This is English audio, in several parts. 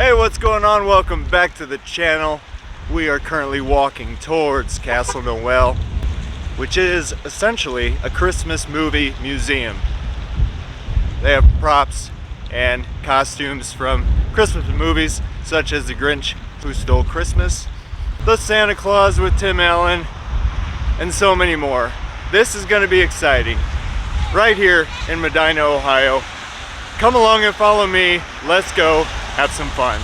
Hey, what's going on? Welcome back to the channel. We are currently walking towards Castle Noel, which is essentially a Christmas movie museum. They have props and costumes from Christmas movies such as The Grinch Who Stole Christmas, The Santa Claus with Tim Allen, and so many more. This is going to be exciting. Right here in Medina, Ohio. Come along and follow me. Let's go have some fun.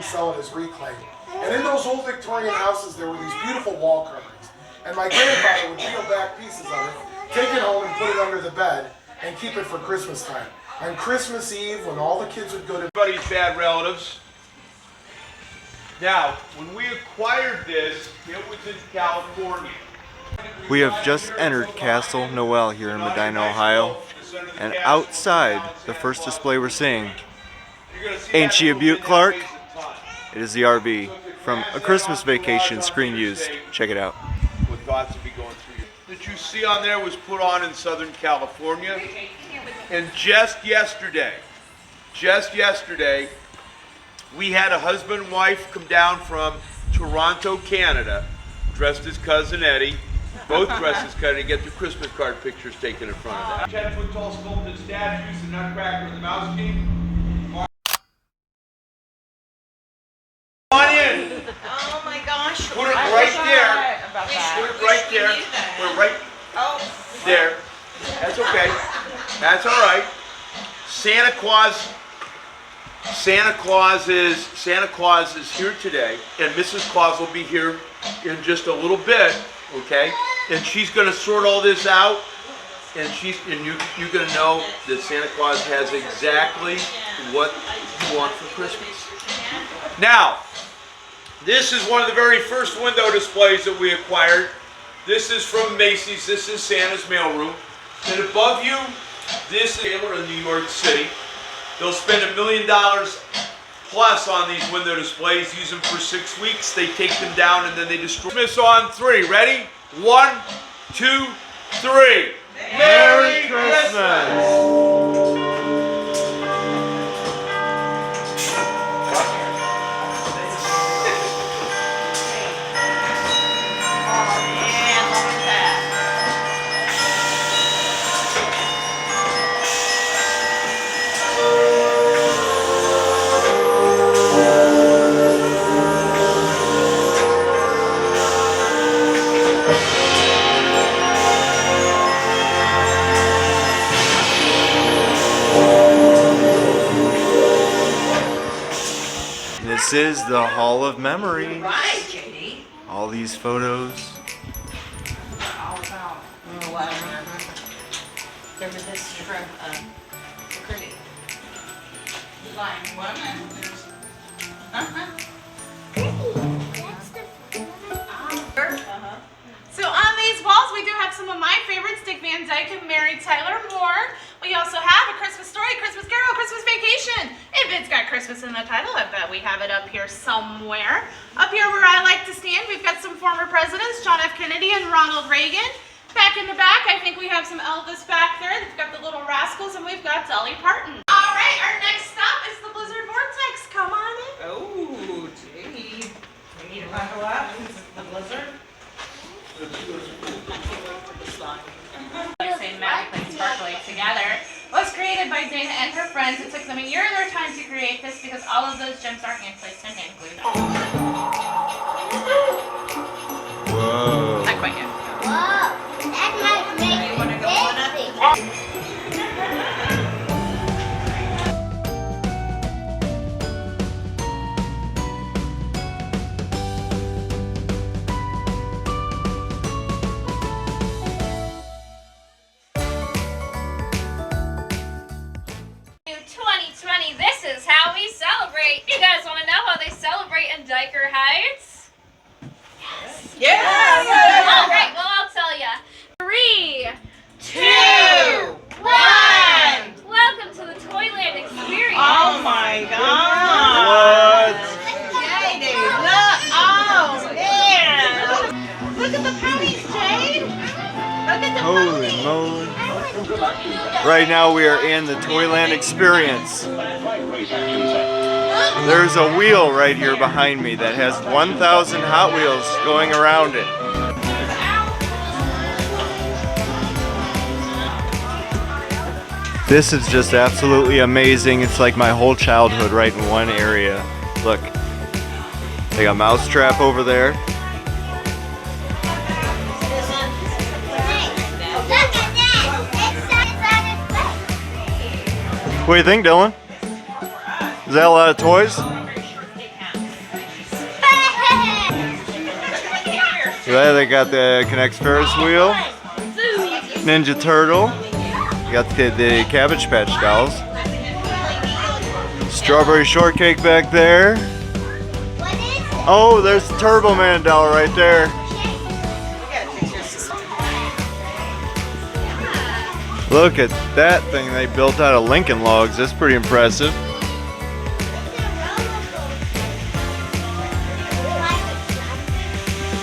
Sell it as reclaimed. And in those old Victorian houses there were these beautiful wall carvings. And my grandfather would peel back pieces of it, take it home and put it under the bed and keep it for Christmas time. On Christmas Eve, when all the kids would go to everybody's bad relatives. Now, when we acquired this, it was in California. We have just entered Castle Noel here in Medina, Ohio. And outside, the first display we're seeing, ain't she a beaut, Clark? It is the RV from A Christmas Vacation screen used. Check it out. What thoughts would be going through you? That you see on there was put on in Southern California. And just yesterday, we had a husband and wife come down from Toronto, Canada, dressed as Cousin Eddie, both dressed as Cousin Eddie, get their Christmas card pictures taken in front of that. 10-foot tall sculpted statues, the Nutcracker and the Mouse King. On in. Oh my gosh. Put it right there. Put it right there. Put it right there. That's okay. That's all right. Santa Claus is here today, and Mrs. Claus will be here in just a little bit, okay? And she's going to sort all this out, and you're going to know that Santa Claus has exactly what you want for Christmas. Now, this is one of the very first window displays that we acquired. This is from Macy's. This is Santa's mailroom. And above you, this is Taylor in New York City. They'll spend $1 million plus on these window displays, use them for 6 weeks. They take them down and then they destroy them. Christmas on 3. Ready? 1, 2, 3. Merry Christmas! This is the Hall of Memories. Right, JD. All these photos. All about there was this from Curdy. Line 1. So on these walls, we do have some of my favorites, Dick Van Dyke and Mary Tyler Moore. We also have A Christmas Story, Christmas Carol, Christmas Vacation. If it's got Christmas in the title, I bet we have it up here somewhere. Up here where I like to stand, we've got some former presidents, John F. Kennedy and Ronald Reagan. Back in the back, I think we have some Elvis back there. We've got the Little Rascals, and we've got Dolly Parton. All right, our next stop is the Blizzard Vortex. Come on in. Oh, gee. We need to buckle up. The blizzard. They're saying magically sparkly together. Was created by Dana and her friends. It took them a year of their time to create this because all of those gems are hand placed and hand glued on. Whoa. Not quite yet. Whoa, that might make You want to go on up? This is how we celebrate. You guys want to know how they celebrate in Diker Heights? Yes! All right, well, I'll tell you. 3, 2, 1. Welcome to the Toyland Experience. Oh my God! What? JD, look! Oh man! Holy moly. Right now we are in the Toyland experience. There's a wheel right here behind me that has 1,000 Hot Wheels going around it. This is just absolutely amazing. It's like my whole childhood right in one area. Look, they got Mousetrap over there. What do you think, Dylan? Is that a lot of toys? Yeah, they got the Connect Ferris wheel, Ninja Turtle, you got the Cabbage Patch dolls, Strawberry Shortcake back there. Oh, there's the Turbo Man doll right there. Look at that thing they built out of Lincoln logs. That's pretty impressive.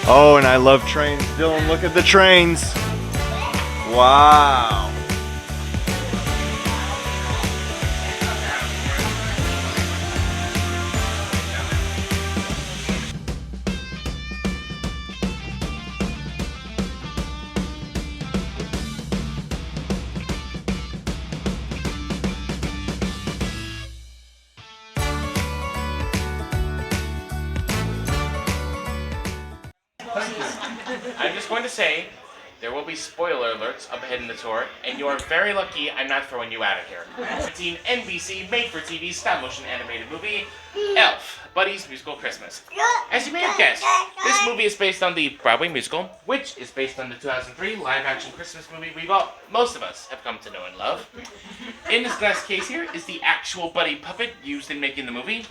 Oh, and I love trains. Dylan, look at the trains. Wow. I'm just going to say, there will be spoiler alerts up ahead in the tour, and you are very lucky I'm not throwing you out of here. 15 NBC made-for-TV stop-motion animated movie, Elf, Buddy's Musical Christmas. As you may have guessed, this movie is based on the Broadway musical, which is based on the 2003 live-action Christmas movie most of us have come to know and love. In this glass case here is the actual Buddy puppet used in making the movie.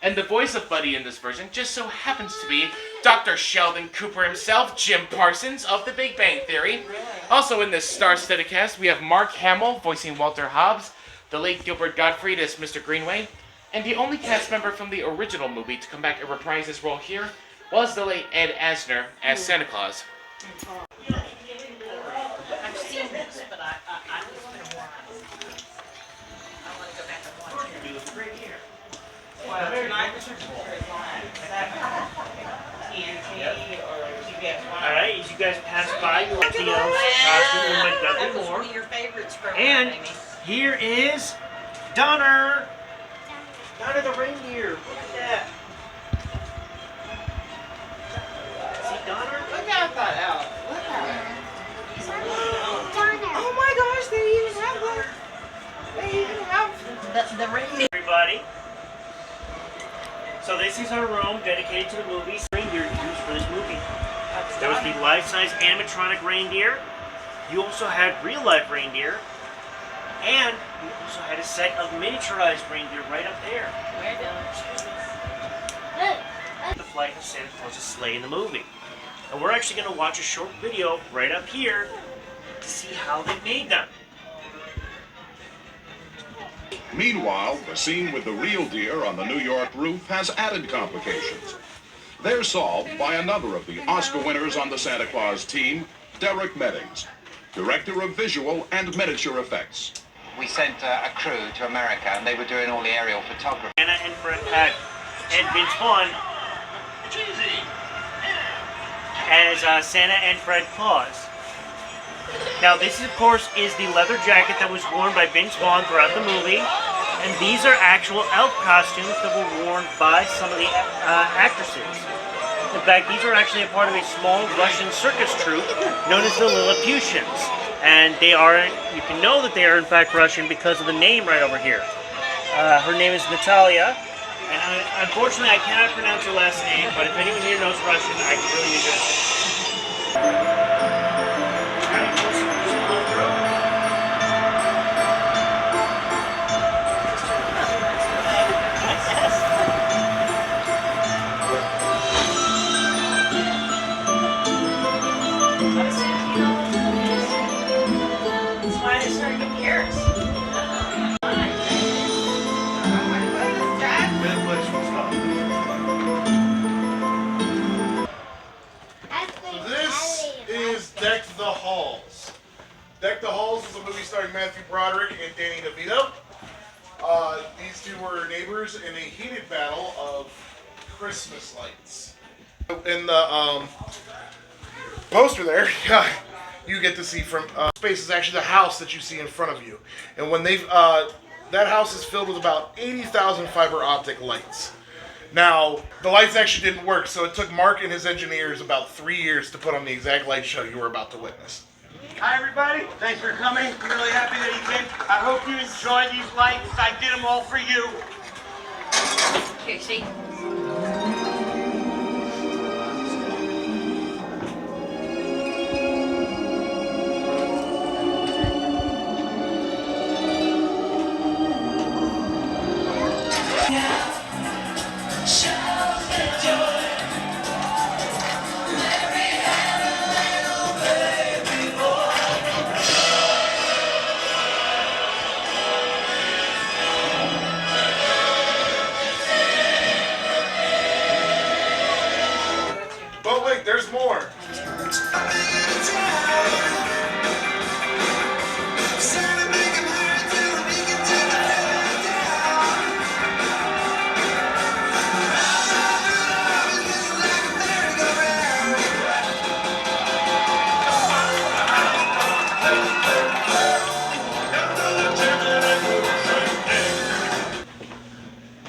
And the voice of Buddy in this version just so happens to be Dr. Sheldon Cooper himself, Jim Parsons of The Big Bang Theory. Also in this star-studded cast, we have Mark Hamill voicing Walter Hobbs, the late Gilbert Gottfried as Mr. Greenway, and the only cast member from the original movie to come back and reprise his role here was the late Ed Asner as Santa Claus. I've seen this, but I it's been a while. I want to go back and watch it. You look great here. Well, tonight was your TNT or CBS One. Alright, as you guys pass by, you'll see the costume by That Dudley was Moore. one of your favorites growing And up, Amy. here is Donner! Donner the reindeer. Look at that. See Donner? Look at that out. Look at it. Oh my gosh, they even have the reindeer. Everybody. So this is our room dedicated to the movies. Reindeer used for this movie. There was the life-size animatronic reindeer. You also had real-life reindeer. And you also had a set of miniaturized reindeer right up there. The flight of Santa Claus's sleigh in the movie. And we're actually going to watch a short video right up here to see how they made them. Meanwhile, the scene with the real deer on the New York roof has added complications. They're solved by another of the Oscar winners on the Santa Claus team, Derek Meddings, director of visual and miniature effects. We sent a crew to America and they were doing all the aerial photography. Anna and Fred had Vince Vaughn as Santa and Fred Claus. Now this, of course, is the leather jacket that was worn by Vince Vaughn throughout the movie. And these are actual elf costumes that were worn by some of the actresses. In fact, these are actually a part of a small Russian circus troupe known as the Lilliputians. And they are, you can know that they are in fact Russian because of the name right over here. Her name is Natalia. And unfortunately, I cannot pronounce her last name, but if anyone here knows Russian, I can really enjoy it. This is Deck the Halls. Deck the Halls is a movie starring Matthew Broderick and Danny DeVito. These two were neighbors in a heated battle of Christmas lights. In the poster there, you get to see from space is actually the house that you see in front of you. And when they've, that house is filled with about 80,000 fiber optic lights. Now, the lights actually didn't work, so it took Mark and his engineers about 3 years to put on the exact light show you were about to witness. Hi everybody, thanks for coming. I'm really happy that you came. I hope you enjoy these lights. I did them all for you. Casey. But wait, there's more.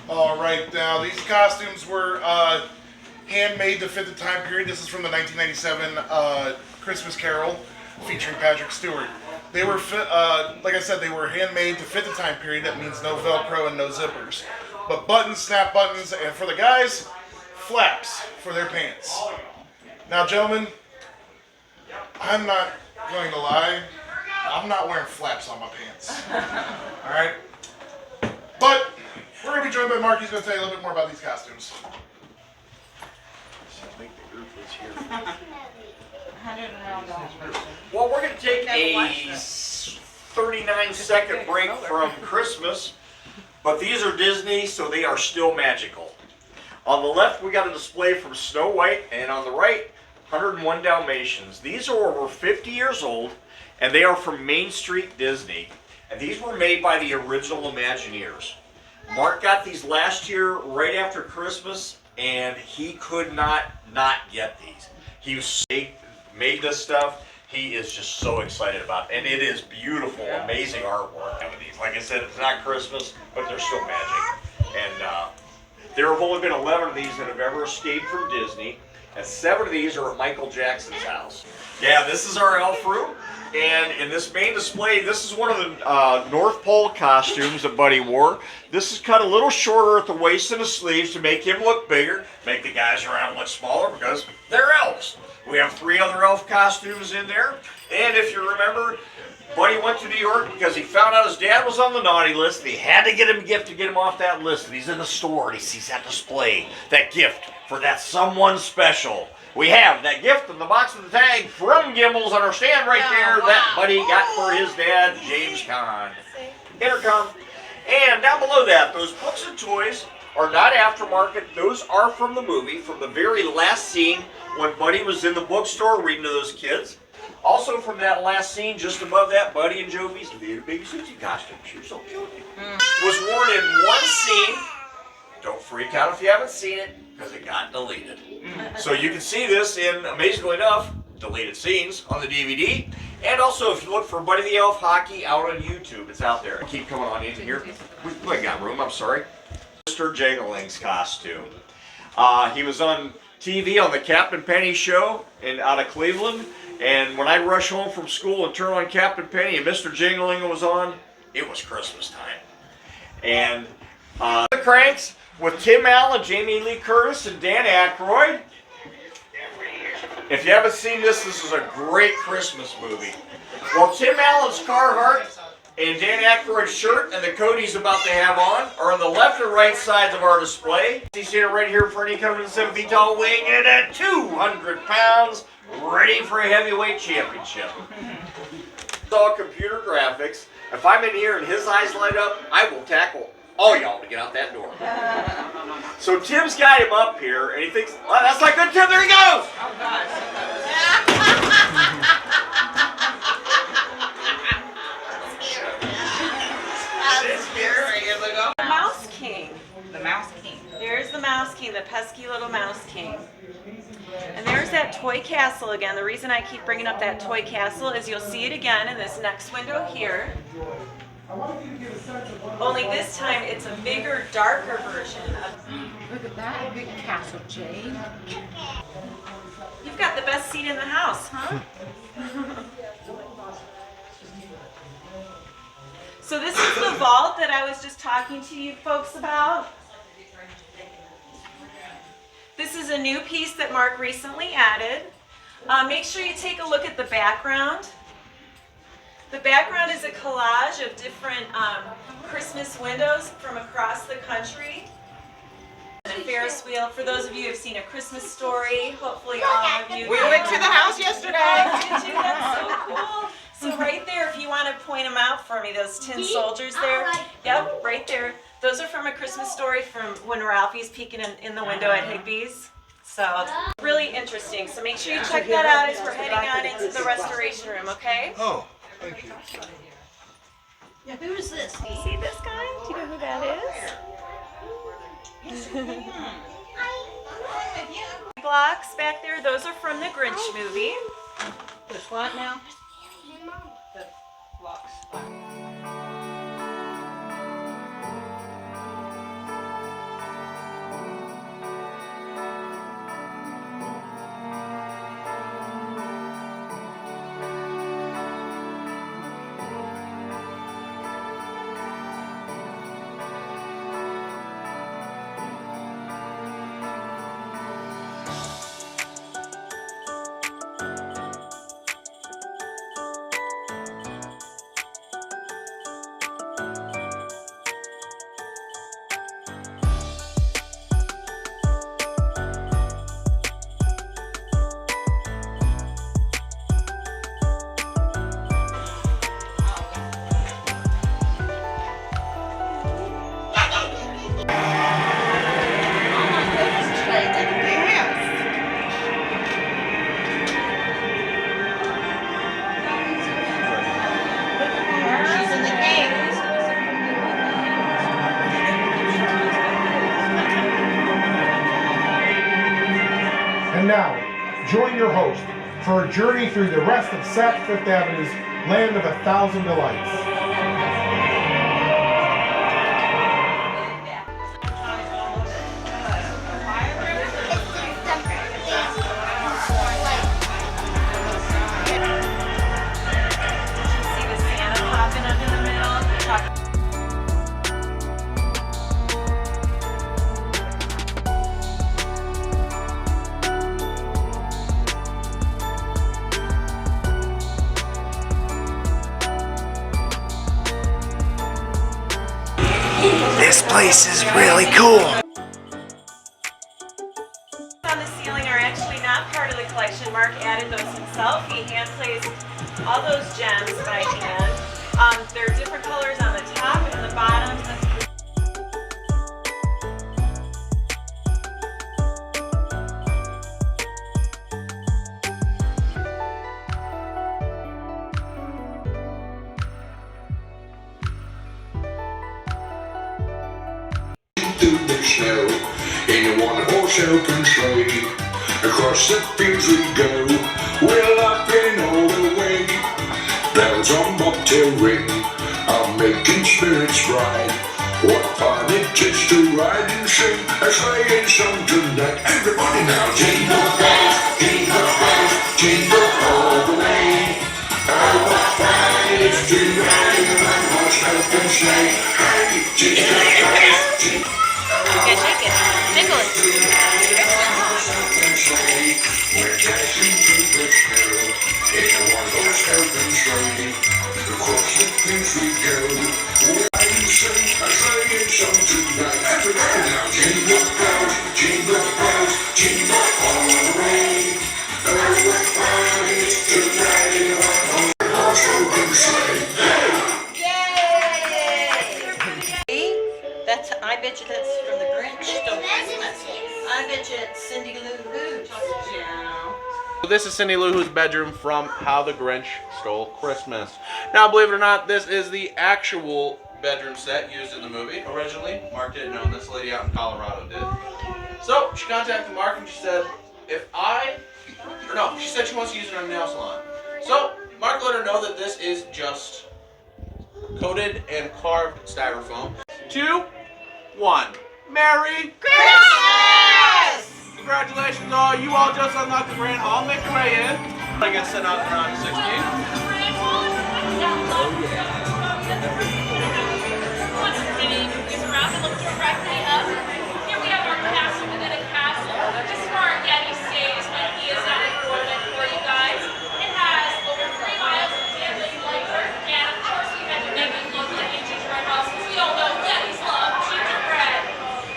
All right, now these costumes were handmade to fit the time period. This is from the 1997 Christmas Carol featuring Patrick Stewart. They were, like I said, they were handmade to fit the time period. That means no Velcro and no zippers. But buttons, snap buttons, and for the guys, flaps for their pants. Now, gentlemen, I'm not going to lie. I'm not wearing flaps on my pants. All right? But we're going to be joined by Mark. He's going to tell you a little bit more about these costumes. Well, we're going to take a 39-second break from Christmas, but these are Disney, so they are still magical. On the left, we got a display from Snow White, and on the right, 101 Dalmatians. These are over 50 years old, and they are from Main Street Disney, and these were made by the original Imagineers. Mark got these last year right after Christmas, and he could not get these. He made this stuff. He is just so excited about it. And it is beautiful, amazing artwork of these. Like I said, it's not Christmas, but they're still magic. And there have only been 11 of these that have ever escaped from Disney, and 7 of these are at Michael Jackson's house. Yeah, this is our elf room. And in this main display, this is one of the North Pole costumes that Buddy wore. This is cut a little shorter at the waist and the sleeves to make him look bigger, make the guys around look smaller because they're elves. We have 3 other elf costumes in there. And if you remember, Buddy went to New York because he found out his dad was on the naughty list. And he had to get him a gift to get him off that list. And he's in the store and he sees that display, that gift for that someone special. We have that gift in the box of the tag from Gimbals on our stand right there that Buddy got for his dad, James Caan. Intercom. And down below that, those books and toys are not aftermarket. Those are from the movie, from the very last scene when Buddy was in the bookstore reading to those kids. Also from that last scene, just above that, Buddy and Jovi's little baby Susie costume. She was so cute. Was worn in one scene. Don't freak out if you haven't seen it, because it got deleted. So you can see this in, amazingly enough, deleted scenes on the DVD. And also, if you look for Buddy the Elf Hockey out on YouTube, it's out there. I keep coming on into here. We got room, I'm sorry. Mr. Jingling's costume. He was on TV on the Captain Penny show out of Cleveland. And when I'd rush home from school and turn on Captain Penny and Mr. Jingling was on, it was Christmas time. And the Cranks with Tim Allen, Jamie Lee Curtis, and Dan Aykroyd. If you haven't seen this, this is a great Christmas movie. Well, Tim Allen's Carhartt and Dan Aykroyd's shirt and the coat he's about to have on are on the left and right sides of our display. He's here right here for any coming 7 feet tall, weighing in at 200 pounds, ready for a heavyweight championship. It's all computer graphics. If I'm in here and his eyes light up, I will tackle all y'all to get out that door. So Tim's got him up here, and he thinks, oh, that's not good, Tim, there he goes! Oh, gosh. pesky little mouse king. And there's that toy castle again. The reason I keep bringing up that toy castle is you'll see it again in this next window here. Only this time it's a bigger, darker version of... Look at that big castle, Jade. You've got the best seat in the house, huh? So this is the vault that I was just talking to you folks about. This is a new piece that Mark recently added. Make sure you take a look at the background. The background is a collage of different Christmas windows from across the country. And a Ferris wheel. For those of you who have seen A Christmas Story, hopefully all of you. We went to the house yesterday. Did you? That's so cool. So right there, if you want to point them out for me, those tin soldiers there. Yep, right there. Those are from A Christmas Story from when Ralphie's peeking in the window at Higbee's. So really interesting. So make sure you check that out as we're heading on into the restoration room, okay? Oh, thank you. Yeah, who is this? Do you see this guy? Do you know who that is? Blocks back there, those are from the Grinch movie. There's what now? The blocks. And now, join your host for a journey through the rest of Saks Fifth Avenue's land of 1,000 delights. See the Santa popping up in the middle? This place is really cool. On the ceiling are actually not part of the collection. Mark added those himself. He hand placed all those gems by hand. There are different colors on the top and the bottom. Through the snow in a one-horse open sleigh. Across the fields we go, we're laughing all the way. Bells on bobtail ring are making spirits bright. What fun it is to ride and sing a sleighing song tonight. Everybody now, jingle bells, jingle all the way. Oh, what fun it is to ride in a one-horse open sleigh. Hey, jingle bells, jingle. Okay, shake it. Jingle it. We're dashing through the snow in a one-horse open sleigh. Across the fields we go, we're riding a sleighing song tonight. Everybody now, jingle bells, jingle all the way. Oh, what fun it is to ride in a one-horse open sleigh. I bet you that's from the Grinch Stole Christmas. I bet you it's Cindy Lou Who. Yeah. So this is Cindy Lou Who's bedroom from How the Grinch Stole Christmas. Now, believe it or not, this is the actual bedroom set used in the movie originally. Mark didn't know, this lady out in Colorado did. So she contacted Mark and she said, she said she wants to use it in a nail salon. So Mark let her know that this is just coated and carved styrofoam. 2, 1. Merry Christmas! Congratulations all, you all just unlocked the Grand Hall. Make your way in. I get sent out around 16. Here we have our castle within a castle. This is where our Yeti stays when he is at employment for you guys. It has over 3 miles of gambling labor, and of course we had to make it look like a gingerbread house because we all know Yetis love gingerbread.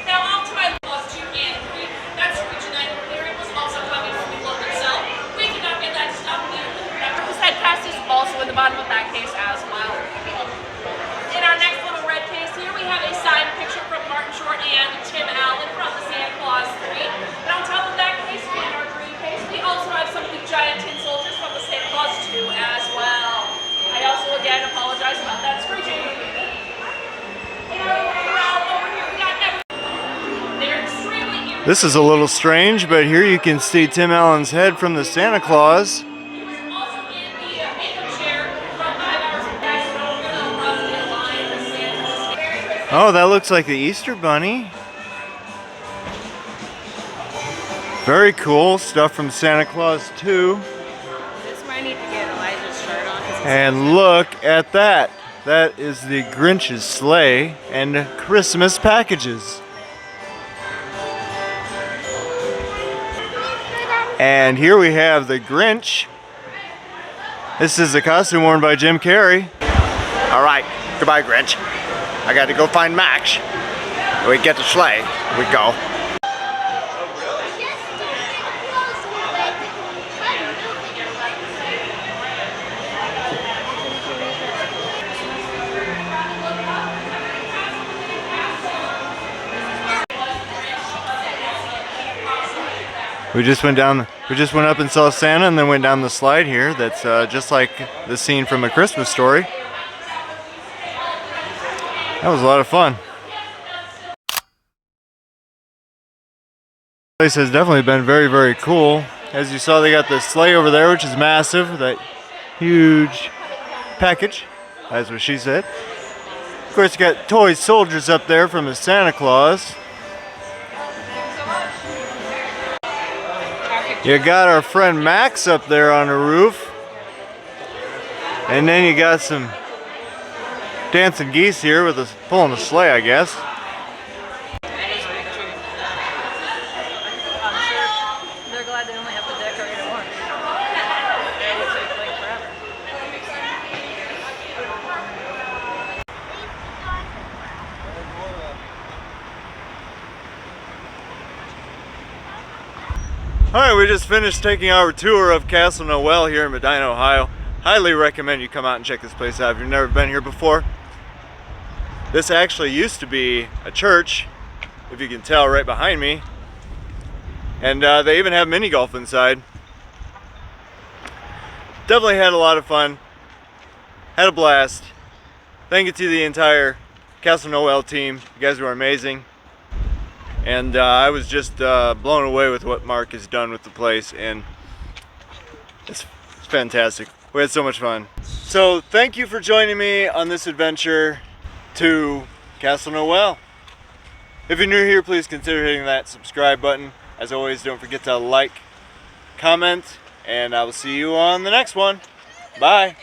Now off to my plus 2 and 3. That's region 9 clearing was also coming from the globe itself. We cannot get that stuff new. This head cast is also in the bottom of that case as well. In our next little red case here, we have a signed picture from Martin Short and Tim Allen from the Santa Claus 3. And on top of that case, in our green case, we also have some of the giant tin soldiers from the Santa Claus 2 as well. I also again apologize about that screeching. This is a little strange, but here you can see Tim Allen's head from the Santa Claus. Oh, that looks like the Easter Bunny. Very cool stuff from Santa Claus 2. This is where I need to get Elijah's shirt on. And look at that. That is the Grinch's sleigh and Christmas packages. And here we have the Grinch. This is the costume worn by Jim Carrey. All right, goodbye Grinch. I got to go find Max. We get the sleigh. We go. We just went up and saw Santa and then went down the slide here. That's just like the scene from A Christmas Story. That was a lot of fun. This place has definitely been very, very cool. As you saw, they got the sleigh over there, which is massive. That huge package. That's what she said. Of course, you got toy soldiers up there from the Santa Claus. You got our friend Max up there on the roof. And then you got some dancing geese here with us pulling the sleigh, I guess. I'm sure they're glad they only have to decorate it once. It would take like forever. Alright, we just finished taking our tour of Castle Noel here in Medina, Ohio. Highly recommend you come out and check this place out if you've never been here before. This actually used to be a church, if you can tell right behind me. And they even have mini golf inside. Definitely had a lot of fun. Had a blast. Thank you to the entire Castle Noel team. You guys were amazing. And I was just blown away with what Mark has done with the place, and it's fantastic. We had so much fun. So thank you for joining me on this adventure to Castle Noel. If you're new here, please consider hitting that subscribe button. As always, don't forget to like, comment, and I will see you on the next one. Bye.